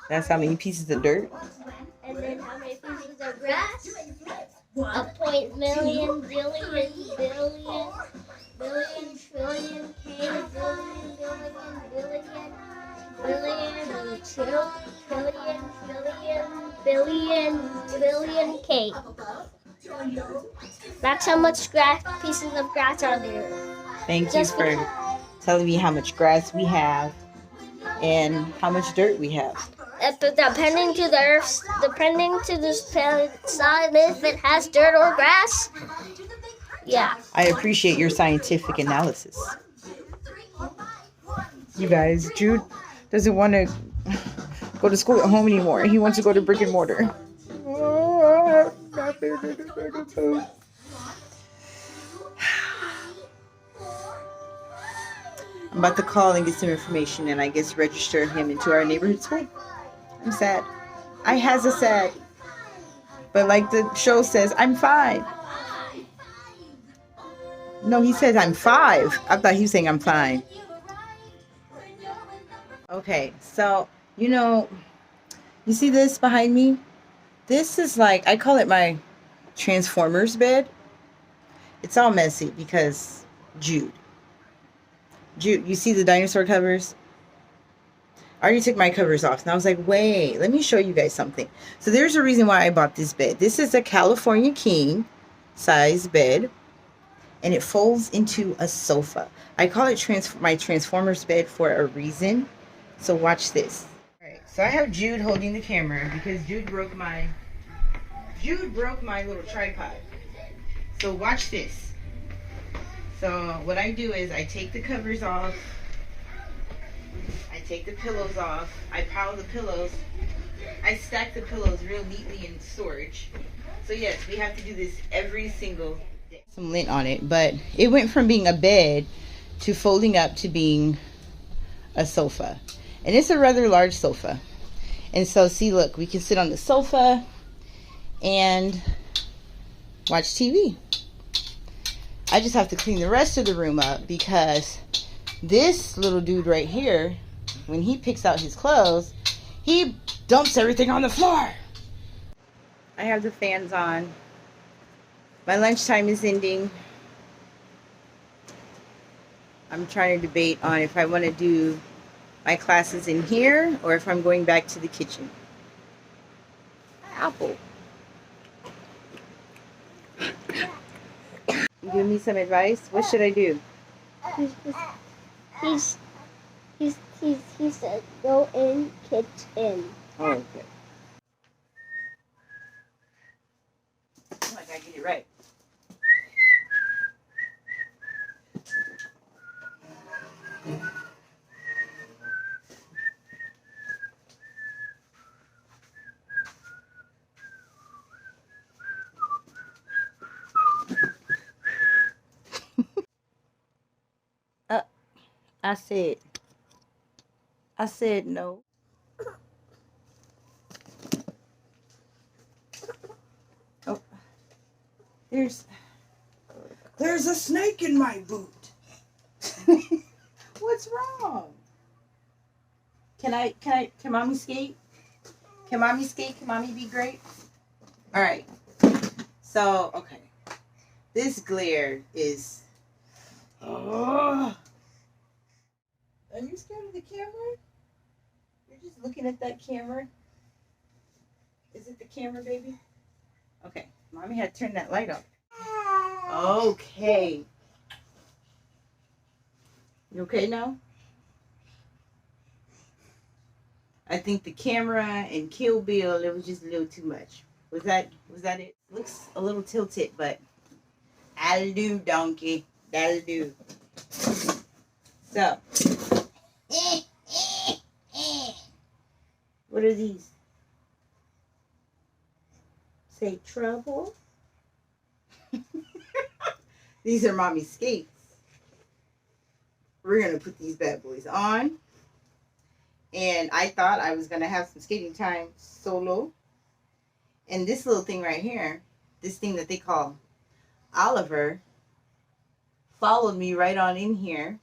That's how many pieces of dirt. And then how many pieces of grass? A point million, billion, billion, billion, trillion, K, billion, billion, K. That's how much pieces of grass are there. Thank you for telling me how much grass we have and how much dirt we have. Depending to the side, if it has dirt or grass. Yeah. I appreciate your scientific analysis. You guys, Jude doesn't want to go to school at home anymore. He wants to go to brick and mortar. I'm about to call and get some information and I guess register him into our neighborhood school. I'm sad. I has a sad. But like the show says, I'm 5. No, he says I'm 5. I thought he was saying I'm fine. Okay, so, you see this behind me? This is like, I call it my Transformers bed. It's all messy because Jude, you see the dinosaur covers? I already took my covers off. And I was like, wait, let me show you guys something. So there's a reason why I bought this bed. This is a California king size bed. And it folds into a sofa. I call it my Transformers bed for a reason. So watch this. All right, so I have Jude holding the camera because Jude broke my little tripod. So watch this. So what I do is I take the covers off. I take the pillows off. I pile the pillows. I stack the pillows real neatly in storage. So yes, we have to do this every single day. Some lint on it, but it went from being a bed to folding up to being a sofa. And it's a rather large sofa. And so see, look, we can sit on the sofa and watch TV. I just have to clean the rest of the room up because this little dude right here, when he picks out his clothes, he dumps everything on the floor. I have the fans on. My lunchtime is ending. I'm trying to debate on if I want to do my classes in here or if I'm going back to the kitchen. Apple. You give me some advice? What should I do? He said go in kitchen. Oh, okay. Oh, I gotta get it right. I said no. Oh, there's a snake in my boot. What's wrong? Can mommy skate? Can mommy skate? Can mommy be great? All right. So, okay. This glare is, oh. Are you scared of the camera? You're just looking at that camera? Is it the camera, baby? Okay. Mommy had to turn that light off. Okay. You okay now? I think the camera and Kill Bill, it was just a little too much. Was that it? Looks a little tilted, but that'll do, donkey. That'll do. So, what are these? Say trouble. These are mommy's skates. We're gonna put these bad boys on. And I thought I was gonna have some skating time solo. And this little thing right here, this thing that they call Oliver, followed me right on in here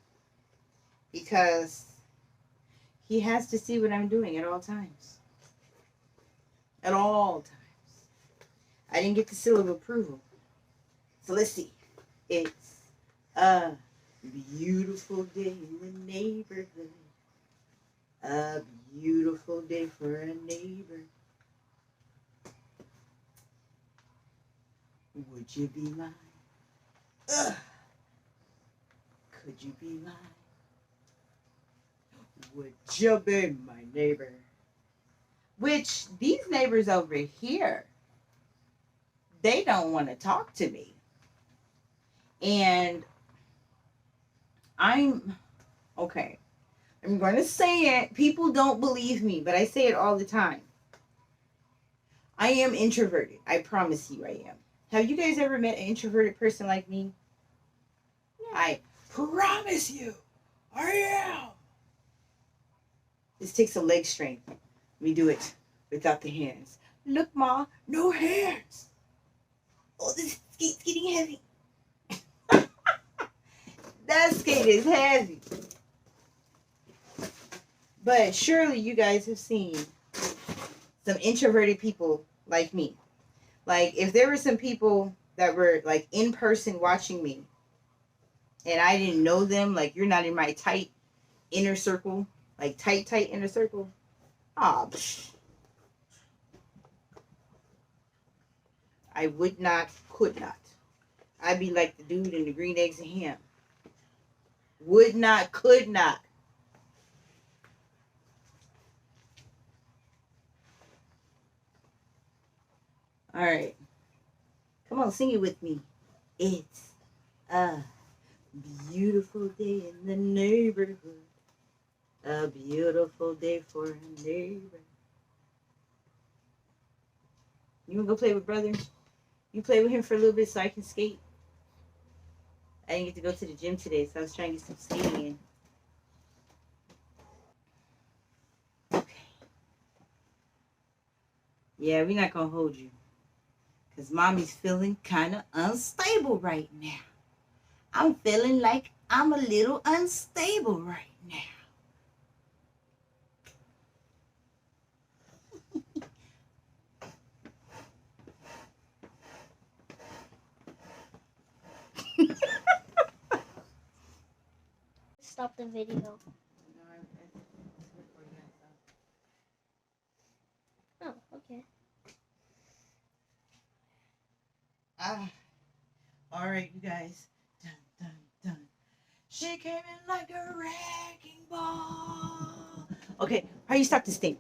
because he has to see what I'm doing at all times. At all times. I didn't get the seal of approval. So let's see. It's a beautiful day in the neighborhood. A beautiful day for a neighbor. Would you be mine? Could you be mine? Would you be my neighbor? Which, these neighbors over here, they don't want to talk to me. And I'm going to say it. People don't believe me, but I say it all the time. I am introverted. I promise you I am. Have you guys ever met an introverted person like me? Yeah. I promise you I am. This takes a leg strength. We do it without the hands. Look, Ma, no hands. Oh, this skate's getting heavy. That skate is heavy. But surely you guys have seen some introverted people like me. Like, if there were some people that were, like, in person watching me, and I didn't know them, like, you're not in my tight inner circle, like, tight inner circle, I would not, could not. I'd be like the dude in the green eggs and ham. Would not, could not. All right. Come on, sing it with me. It's a beautiful day in the neighborhood. A beautiful day for a neighbor. You want to go play with brother? You play with him for a little bit so I can skate? I didn't get to go to the gym today, so I was trying to get some skating in. Okay. Yeah, we're not going to hold you. Because mommy's feeling kind of unstable right now. I'm feeling like I'm a little unstable right now. Stop the video. Oh, okay. All right, you guys. Dun, dun, dun. She came in like a wrecking ball. Okay, how you stop this thing?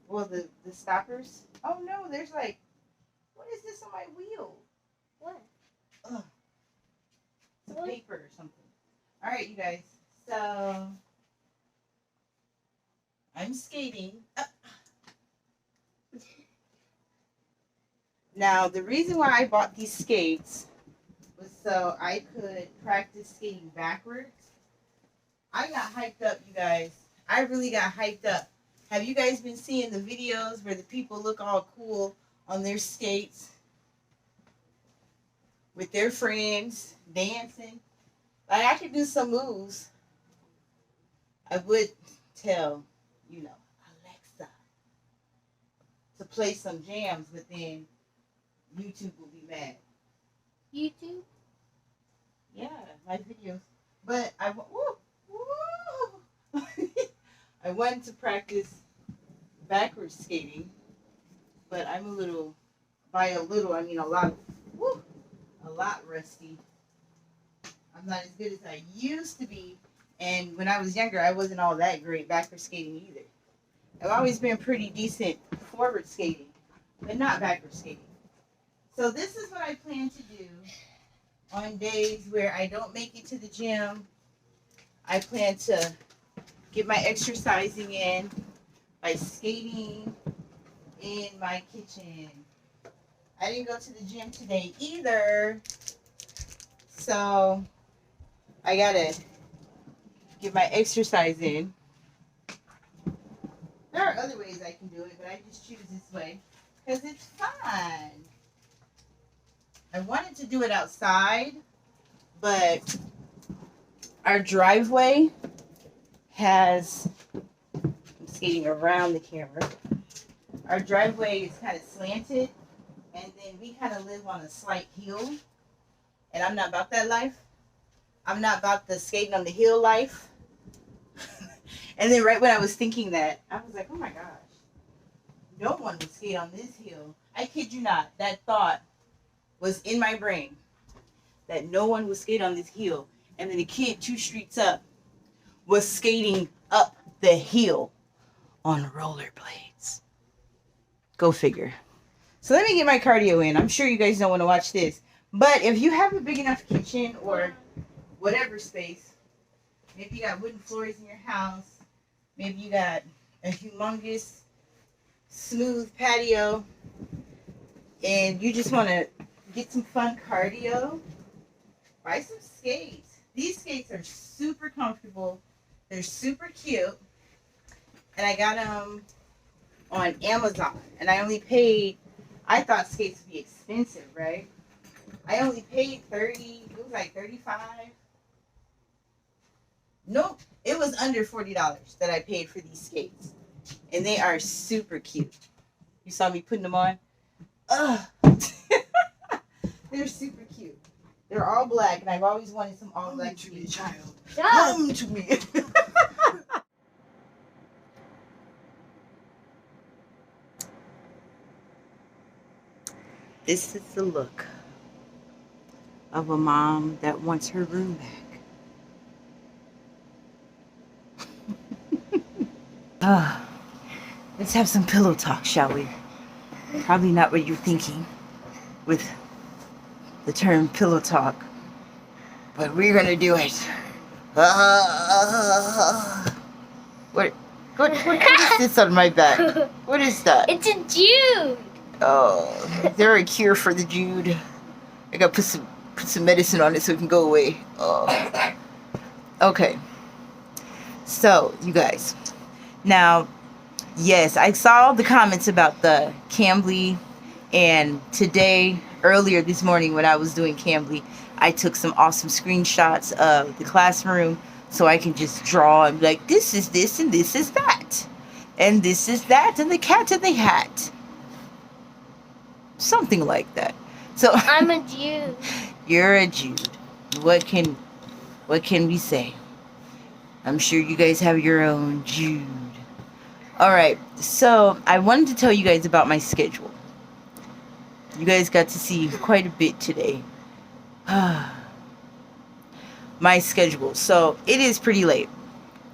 Well, the stoppers. Oh no, there's like, what is this on my wheel? What? Ugh. It's a paper or something. All right, you guys. So I'm skating. Now, the reason why I bought these skates was so I could practice skating backwards. I got hyped up, you guys. I really got hyped up. Have you guys been seeing the videos where the people look all cool on their skates with their friends dancing? Like, I could do some moves. I would tell, Alexa to play some jams, but then YouTube will be mad. YouTube? Yeah, my videos. But I wanted to practice backwards skating, but I'm a little, by a little, I mean a lot rusty. I'm not as good as I used to be, and when I was younger, I wasn't all that great backwards skating either. I've always been pretty decent forward skating, but not backwards skating. So this is what I plan to do on days where I don't make it to the gym. I plan to get my exercising in by skating in my kitchen. I didn't go to the gym today either, so I gotta get my exercise in. There are other ways I can do it, but I just choose this way because it's fun. I wanted to do it outside, but our driveway has, I'm skating around the camera. Our driveway is kind of slanted, and then we kind of live on a slight hill, and I'm not about that life. I'm not about the skating on the hill life. And then right when I was thinking that, I was like, oh my gosh, no one would skate on this hill. I kid you not, that thought was in my brain, that no one would skate on this hill. And then the kid 2 streets up was skating up the hill on rollerblades. Go figure. So let me get my cardio in. I'm sure you guys don't want to watch this. But if you have a big enough kitchen or whatever space, maybe you got wooden floors in your house, maybe you got a humongous smooth patio, and you just want to get some fun cardio, buy some skates. These skates are super comfortable. They're super cute. And I got them on Amazon. And I only paid, I thought skates would be expensive, right? I only paid 30, it was like 35. Nope, it was under $40 that I paid for these skates. And they are super cute. You saw me putting them on? Ugh. They're super cute. They're all black, and I've always wanted some all black to be a child. Come to me. This is the look of a mom that wants her room back. Let's have some pillow talk, shall we? Probably not what you're thinking with the term pillow talk, but we're gonna do it. What is this on my back? What is that? It's a Jude. Oh, is there a cure for the Jude? I gotta put some medicine on it so it can go away. Oh. Okay. So, you guys. Now, yes, I saw the comments about the Cambly, and today, earlier this morning when I was doing Cambly, I took some awesome screenshots of the classroom so I can just draw and be like, this is this and this is that. And this is that and the cat in the hat. Something like that. So I'm a Jude. You're a Jude. What can we say? I'm sure you guys have your own Jude. Alright, so I wanted to tell you guys about my schedule. You guys got to see quite a bit today. My schedule. So it is pretty late.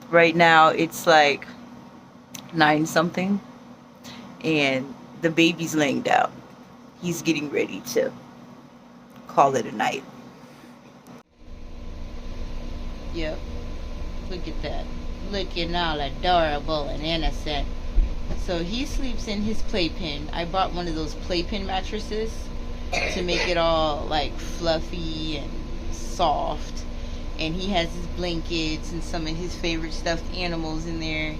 Right now it's like 9 something. And the baby's laying down. He's getting ready to call it a night. Yep. Look at that. Looking all adorable and innocent. So he sleeps in his playpen. I bought one of those playpen mattresses to make it all like fluffy and soft. And he has his blankets and some of his favorite stuffed animals in there.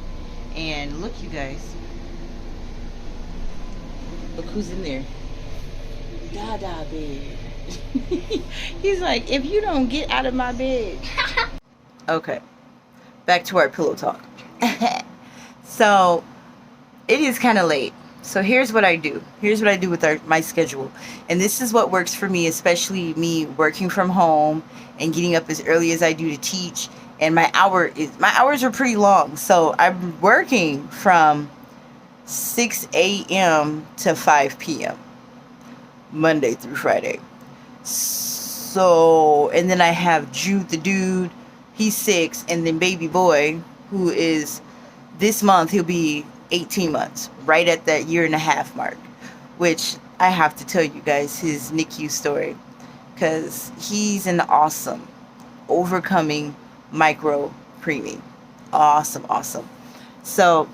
And look, you guys. Look who's in there. Dada bear. He's like, if you don't get out of my bed. Okay. Back to our pillow talk. So it is kind of late. So here's what I do. Here's what I do with my schedule. And this is what works for me, especially me working from home and getting up as early as I do to teach. And my hours are pretty long. So I'm working from 6 a.m. to 5 p.m. Monday through Friday. So, and then I have Jude the dude. He's 6. And then baby boy, who is this month, he'll be 18 months, right at that 1.5 year mark, which I have to tell you guys his NICU story, because he's an awesome overcoming micro preemie. Awesome. So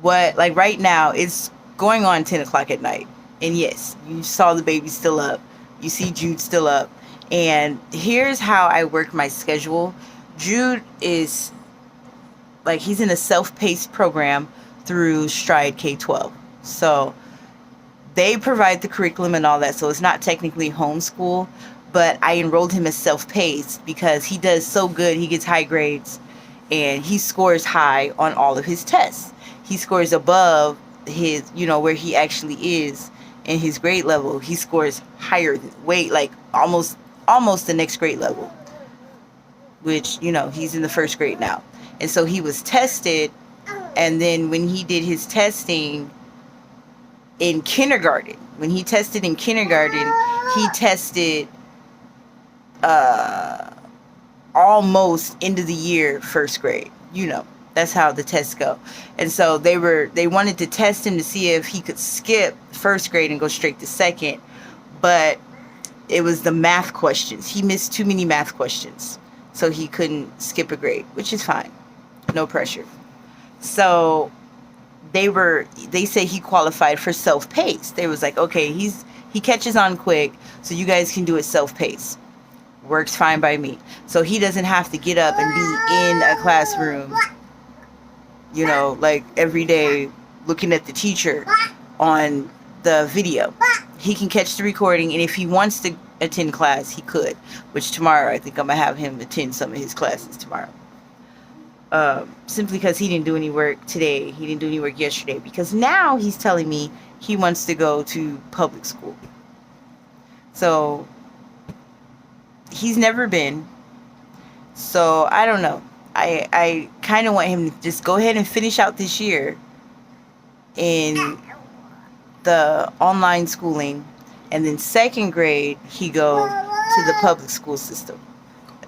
like right now it's going on 10 o'clock at night, and yes, you saw the baby still up, you see Jude still up. And here's how I work my schedule. Jude is like, he's in a self-paced program through Stride K-12. So They provide the curriculum and all that, so it's not technically homeschool, but I enrolled him as self-paced because he does so good. He gets high grades, and he scores high on all of his tests. He scores above his, where he actually is in his grade level. He scores higher, like almost the next grade level, which, he's in the first grade now. And so he was tested, and then when he did his testing in kindergarten, he tested almost end of the year first grade. That's how the tests go. And so they wanted to test him to see if he could skip first grade and go straight to second, but it was the math questions. He missed too many math questions, so he couldn't skip a grade, which is fine, no pressure. So they say he qualified for self-paced. They was like, okay, he catches on quick, so you guys can do it self-paced. Works fine by me. So he doesn't have to get up and be in a classroom, like every day looking at the teacher on the video. He can catch the recording, and if he wants to attend class, he could, which tomorrow I think I'm going to have him attend some of his classes tomorrow. Simply because he didn't do any work today. He didn't do any work yesterday, because now he's telling me he wants to go to public school. So he's never been. So I don't know. I kind of want him to just go ahead and finish out this year in the online schooling, and then second grade he go to the public school system.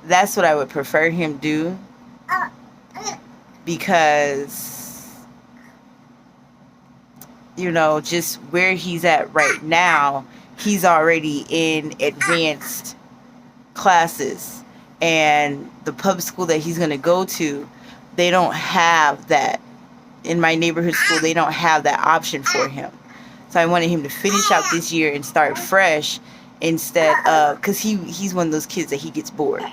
That's what I would prefer him do, because just where he's at right now, he's already in advanced classes, and the public school that he's going to go to, they don't have that. In my neighborhood school, they don't have that option for him. So I wanted him to finish out this year and start fresh, instead of, because he's one of those kids that he gets bored.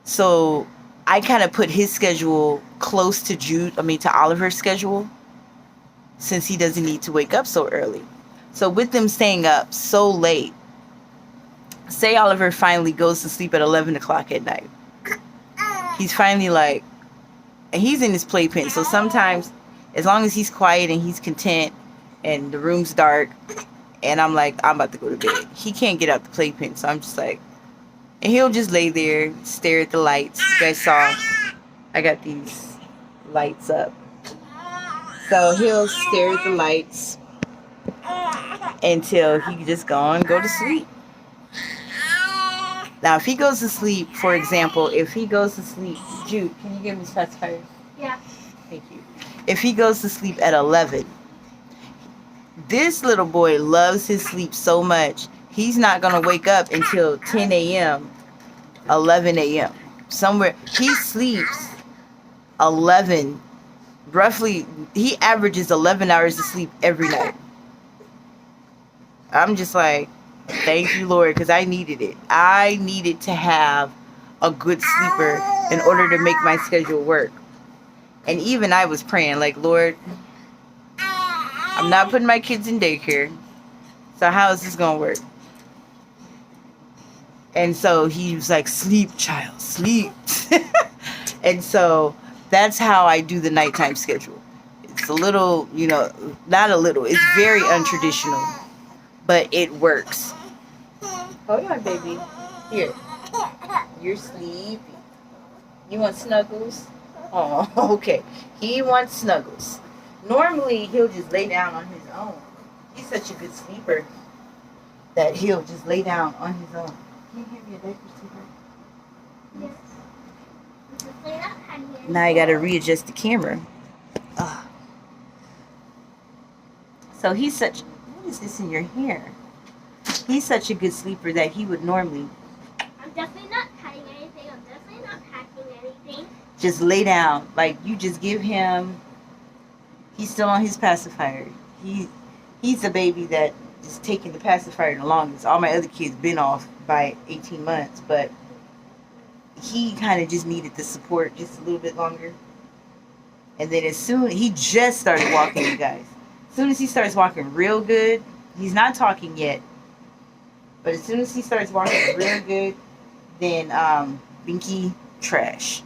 So I kind of put his schedule close to Oliver's schedule, since he doesn't need to wake up so early. So with them staying up so late, say Oliver finally goes to sleep at 11 o'clock at night. He's finally and he's in his playpen. So sometimes, as long as he's quiet and he's content and the room's dark, and I'm like, I'm about to go to bed, he can't get out the playpen. So I'm just like, and he'll just lay there, stare at the lights. You guys saw, I got these lights up. So he'll stare at the lights until he just go to sleep. Now, if he goes to sleep, for example, Jude, can you give me his pacifier? Yeah. Thank you. If he goes to sleep at 11, this little boy loves his sleep so much, he's not going to wake up until 10 a.m., 11 a.m. Somewhere. He sleeps 11, roughly, he averages 11 hours of sleep every night. I'm just like, thank you, Lord, because I needed it. I needed to have a good sleeper in order to make my schedule work. And even I was praying, like, Lord, I'm not putting my kids in daycare, so how is this going to work? And so he was like, sleep, child, sleep. And so that's how I do the nighttime schedule. It's a little, not a little, it's very untraditional, but it works. Hold on, baby. Here. You're sleepy. You want snuggles? Oh, okay. He wants snuggles. Normally, he'll just lay down on his own. He's such a good sleeper that he'll just lay down on his own. Can you give me a diaper, sweetheart? Yes. Now I got to readjust the camera. So he's such... What is this in your hair? He's such a good sleeper that he would normally... I'm definitely not cutting anything. I'm definitely not packing anything. Just lay down. Like, you just give him... He's still on his pacifier. He's the baby that is taking the pacifier the longest. All my other kids been off by 18 months, but he kind of just needed the support just a little bit longer. And then he just started walking, you guys. As soon as he starts walking real good, he's not talking yet, but as soon as he starts walking real good, then Binky trash.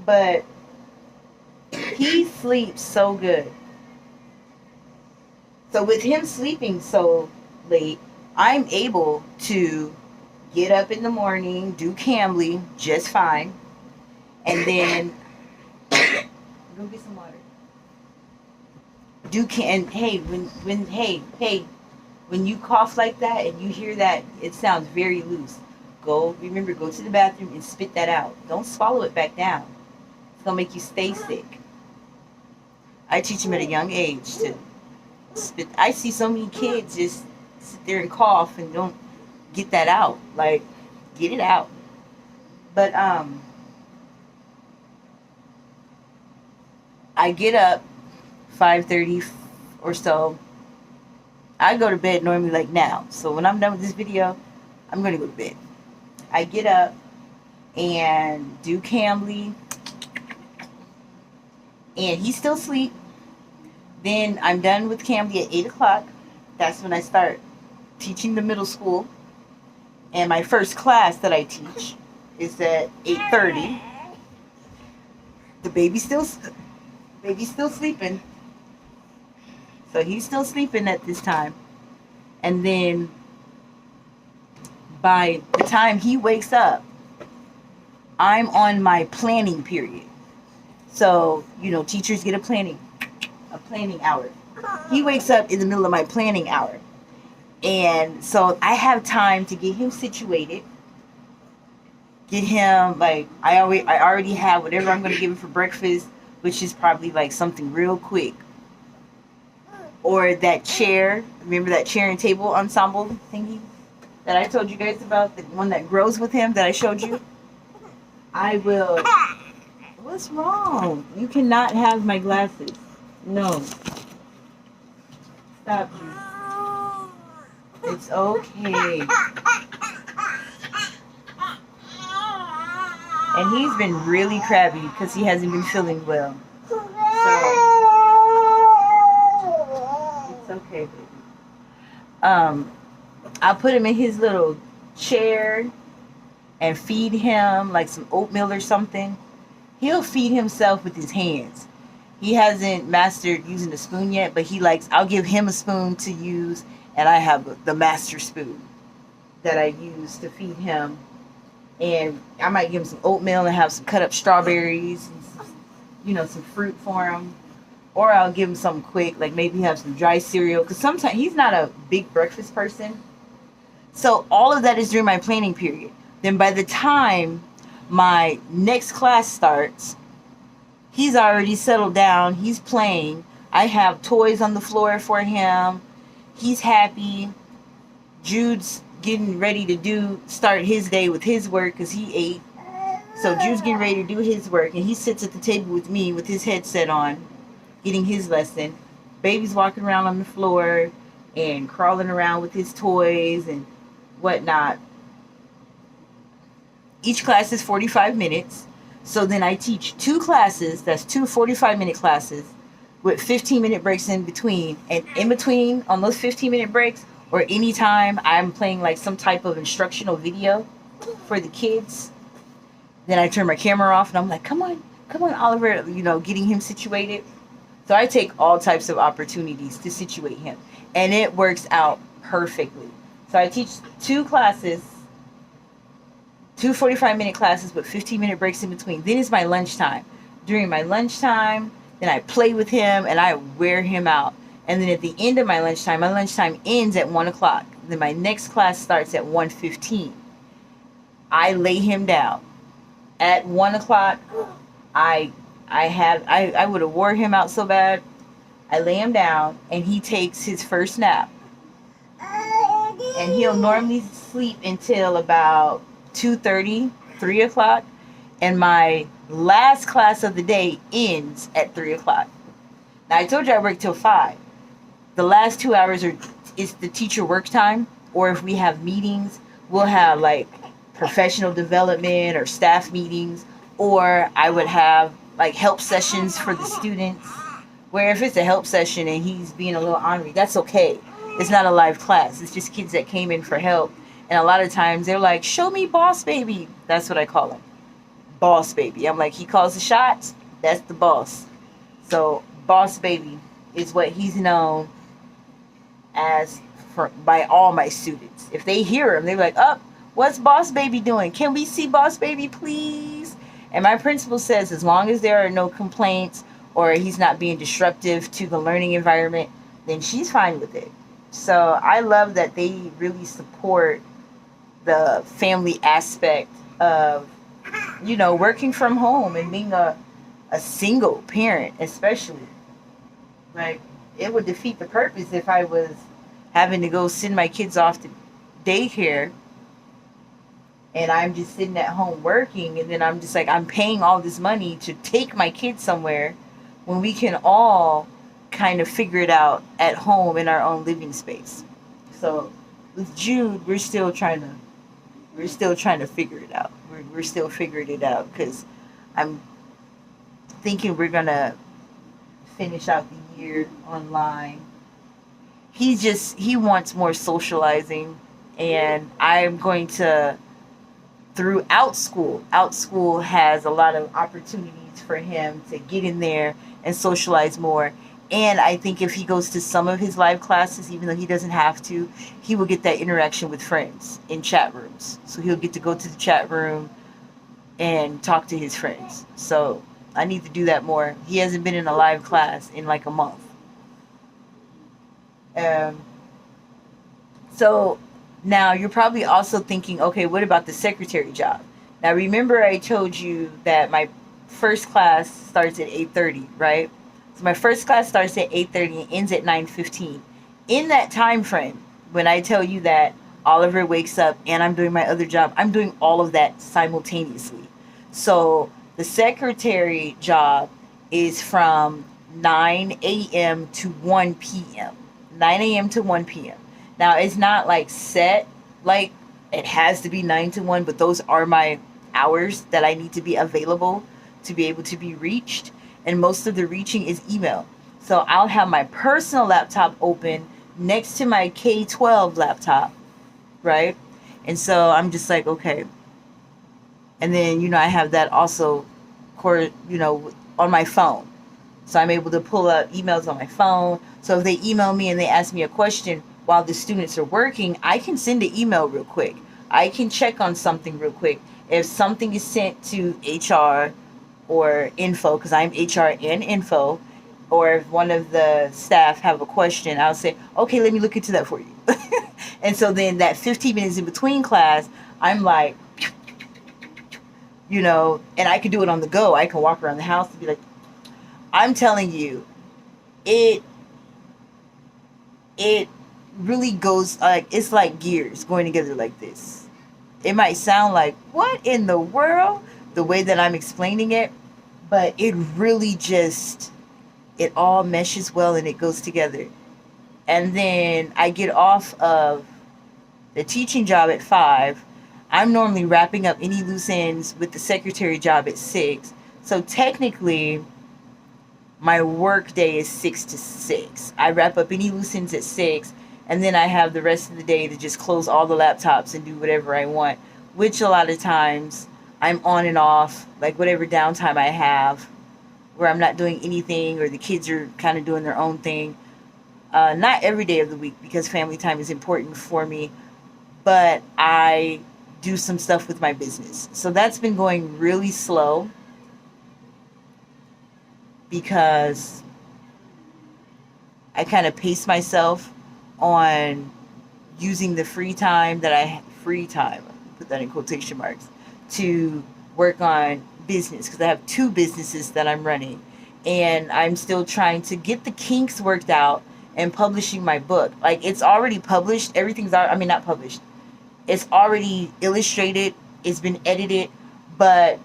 But he sleeps so good. So with him sleeping so late, I'm able to get up in the morning, do Cambly just fine, and then go get some water. When you cough like that and you hear that it sounds very loose, go to the bathroom and spit that out. Don't swallow it back down. It's gonna make you stay sick. I teach him at a young age to spit. I see so many kids just sit there and cough and don't get that out. Like, get it out. But I get up 5:30 or so. I go to bed normally like now. So when I'm done with this video, I'm gonna go to bed. I get up and do Cambly, and he's still asleep. Then I'm done with Cambly at 8 o'clock. That's when I start teaching the middle school. And my first class that I teach is at 8:30. The baby's still sleeping. So he's still sleeping at this time. And then by the time he wakes up, I'm on my planning period. So, teachers get a planning hour. He wakes up in the middle of my planning hour. And so I have time to get him situated. Get him, I already have whatever I'm going to give him for breakfast, which is probably like something real quick. Or that chair. Remember that chair and table ensemble thingy that I told you guys about? The one that grows with him that I showed you? I will... What's wrong? You cannot have my glasses. No. Stop, you. It's okay. And he's been really crabby because he hasn't been feeling well. So, it's okay, baby. I'll put him in his little chair and feed him like some oatmeal or something. He'll feed himself with his hands. He hasn't mastered using a spoon yet, but I'll give him a spoon to use, and I have the master spoon that I use to feed him. And I might give him some oatmeal and have some cut up strawberries, and some fruit for him. Or I'll give him something quick, like maybe have some dry cereal, because sometimes he's not a big breakfast person. So all of that is during my planning period. Then by the time my next class starts, he's already settled down. He's playing. I have toys on the floor for him. He's happy. Jude's getting ready to start his day with his work because he ate. So Jude's getting ready to do his work, and he sits at the table with me with his headset on, getting his lesson. Baby's walking around on the floor and crawling around with his toys and whatnot. Each class is 45 minutes. So then I teach 2 classes. That's 2 45-minute classes with 15-minute breaks in between. And in between, on those 15-minute breaks, or anytime I'm playing like some type of instructional video for the kids, then I turn my camera off and I'm like, come on, Oliver, getting him situated. So I take all types of opportunities to situate him. And it works out perfectly. So I teach 2 classes, 2 45-minute classes with 15-minute breaks in between. Then it's my lunchtime. During my lunchtime, then I play with him and I wear him out. And then at the end of my lunchtime ends at 1 o'clock. Then my next class starts at 1:15. I lay him down. At 1 o'clock, I would have wore him out so bad. I lay him down and he takes his first nap. And he'll normally sleep until about 2:30, 3 o'clock. And my last class of the day ends at 3 o'clock. Now, I told you I work till 5. The last 2 hours is the teacher work time. Or if we have meetings, we'll have like professional development or staff meetings. Or I would have like help sessions for the students. Where if it's a help session and he's being a little ornery, that's okay. It's not a live class. It's just kids that came in for help. And a lot of times they're like, show me boss baby. That's what I call him. Boss baby. I'm like, he calls the shots. That's the boss. So boss baby is what he's known as by all my students. If they hear him, they're like, oh, what's boss baby doing? Can we see boss baby, please? And my principal says as long as there are no complaints or he's not being disruptive to the learning environment, then she's fine with it. So I love that they really support the family aspect of, you know, working from home and being a single parent, especially. Like, it would defeat the purpose if I was having to go send my kids off to daycare and I'm just sitting at home working, and then I'm just like, I'm paying all this money to take my kids somewhere when we can all kind of figure it out at home in our own living space. So with Jude, we're still trying to figure it out. We're still figuring it out because I'm thinking we're gonna finish out the year online. He wants more socializing, and I'm going to, throughout school has a lot of opportunities for him to get in there and socialize more. And I think if he goes to some of his live classes, even though he doesn't have to, he will get that interaction with friends in chat rooms. So he'll get to go to the chat room and talk to his friends. So I need to do that more. He hasn't been in a live class in like a month. So now you're probably also thinking, okay, what about the secretary job? Now remember I told you that my first class starts at 8:30, right? So my first class starts at 8:30 and ends at 9:15. In that time frame, when I tell you that Oliver wakes up and I'm doing my other job, I'm doing all of that simultaneously. So the secretary job is from 9 a.m. to 1 p.m. 9 a.m. to 1 p.m. Now, it's not like set, like it has to be 9 to 1, but those are my hours that I need to be available to be able to be reached. And most of the reaching is email. So I'll have my personal laptop open next to my K-12 laptop, right? And so I'm just like, okay. And then, you know, I have that also, you know, on my phone. So I'm able to pull up emails on my phone. So if they email me and they ask me a question while the students are working, I can send an email real quick. I can check on something real quick. If something is sent to HR or info, because I'm HR and info, or if one of the staff have a question, I'll say, okay, let me look into that for you. And so then that 15 minutes in between class, I'm like, you know, and I can do it on the go. I can walk around the house and be like, I'm telling you, it really goes, like, it's like gears going together like this. It might sound like, what in the world? The way that I'm explaining it, but it really just, it all meshes well and it goes together. And then I get off of the teaching job at 5. I'm normally wrapping up any loose ends with the secretary job at 6. So technically, my work day is 6 to 6. I wrap up any loose ends at 6, and then I have the rest of the day to just close all the laptops and do whatever I want, which a lot of times I'm on and off, like whatever downtime I have, where I'm not doing anything or the kids are kind of doing their own thing. Not every day of the week, because family time is important for me, but I do some stuff with my business. So that's been going really slow because I kind of pace myself on using the free time, put that in quotation marks, to work on business, because I have 2 businesses that I'm running, and I'm still trying to get the kinks worked out and publishing my book. Like, it's already published, not published, it's already illustrated, it's been edited, but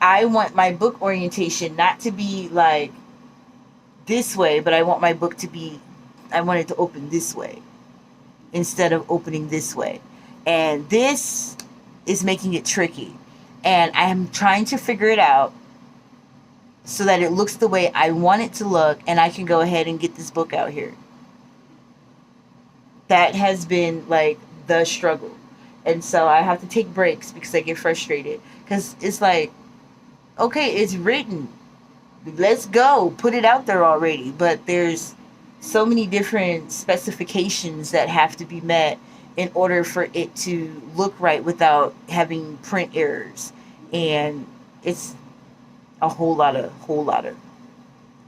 I want my book orientation not to be like this way, but I want my book to be, I want it to open this way instead of opening this way. And this is making it tricky. And I am trying to figure it out. so that it looks the way I want it to look, and I can go ahead and get this book out here. That has been like the struggle. And so I have to take breaks because I get frustrated. Because it's like, okay, it's written. Let's go. Put it out there already. But there's so many different specifications that have to be met in order for it to look right without having print errors. And it's a whole lot of.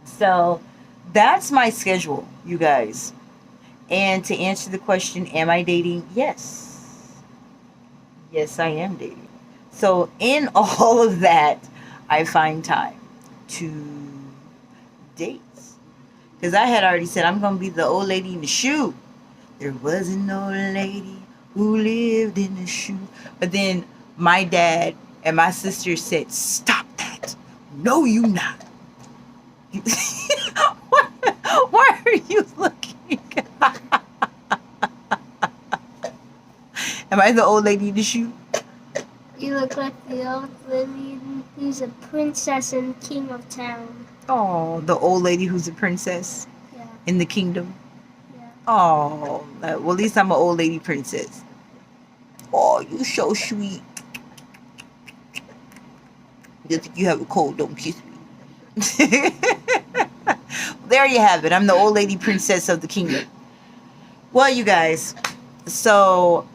So that's my schedule, you guys. And to answer the question, am I dating? Yes. Yes, I am dating. So in all of that, I find time to date. Because I had already said I'm going to be the old lady in the shoe. There wasn't no lady who lived in the shoe. But then my dad and my sister said, stop that. No, you not. Why are you looking? Am I the old lady in the shoe? You look like the old lady who's a princess and king of town. Oh, the old lady who's a princess in the kingdom. Yeah. Oh, well, at least I'm an old lady princess. Oh, you so sweet. Just if you have a cold, don't kiss me. There you have it. I'm the old lady princess of the kingdom. Well, you guys, so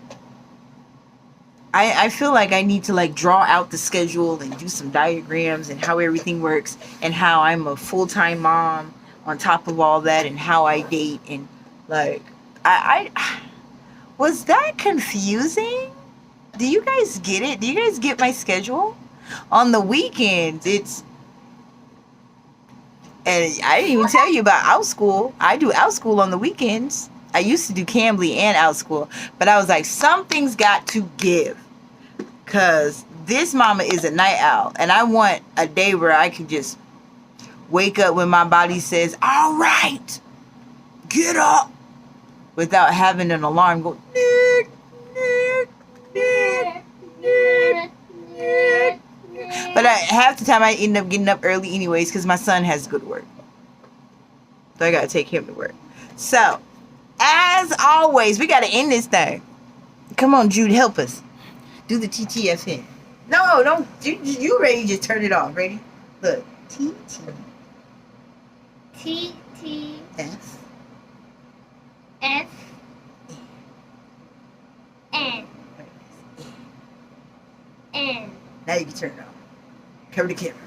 I feel like I need to like draw out the schedule and do some diagrams and how everything works and how I'm a full-time mom on top of all that and how I date and like I was that confusing? Do you guys get it? Do you guys get my schedule? On the weekends, and I didn't even tell you about out school. I do out school on the weekends. I used to do Cambly and out school, but I was like, something's got to give, because this mama is a night owl, and I want a day where I can just wake up when my body says, all right, get up, without having an alarm go, nick, nick, nick, nick, nick. But half the time I end up getting up early anyways because my son has to go to work. So I got to take him to work. So, as always, we got to end this thing. Come on, Jude, help us. Do the TTFN. No, don't. You ready? Just turn it off. Ready? Look. TTF. N. Now you can turn it off. Cover the camera.